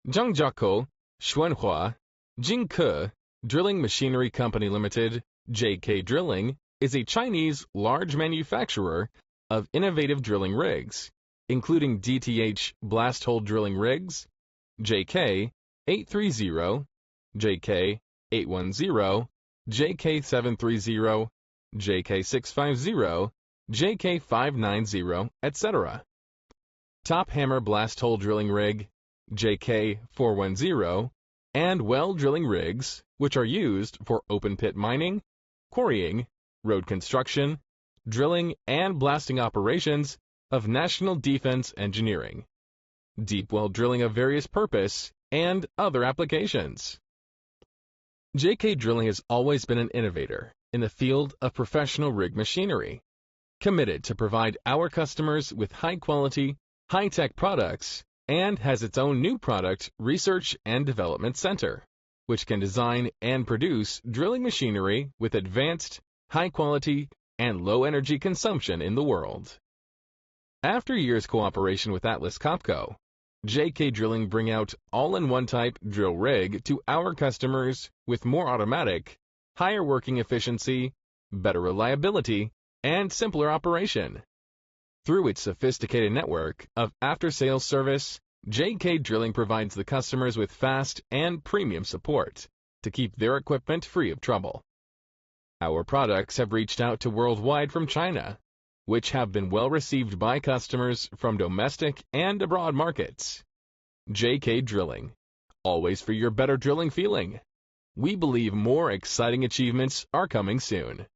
Zhangjiakou, Xuanhua, Jingke Drilling Machinery Company Limited, JK Drilling, is a Chinese large manufacturer of innovative drilling rigs, including DTH blast hole drilling rigs, JK 830, JK 810, JK 730, JK 650, JK 590, etc. Top Hammer blast hole drilling rig, JK 410, and well drilling rigs, which are used for open pit mining, quarrying, road construction, drilling, and blasting operations of national defense engineering, deep well drilling of various purpose, and other applications. JK Drilling has always been an innovator in the field of professional rig machinery, committed to provide our customers with high-quality, high-tech products, and has its own new product research and development center, which can design and produce drilling machinery with advanced, high-quality, and low-energy consumption in the world. After years cooperation with Atlas Copco, JK Drilling bring out all-in-one type drill rig to our customers with more automatic, higher working efficiency, better reliability, and simpler operation. Through its sophisticated network of after-sales service, JK Drilling provides the customers with fast and premium support to keep their equipment free of trouble. Our products have reached out to worldwide from China, which have been well received by customers from domestic and abroad markets. JK Drilling, always for your better drilling feeling. We believe more exciting achievements are coming soon.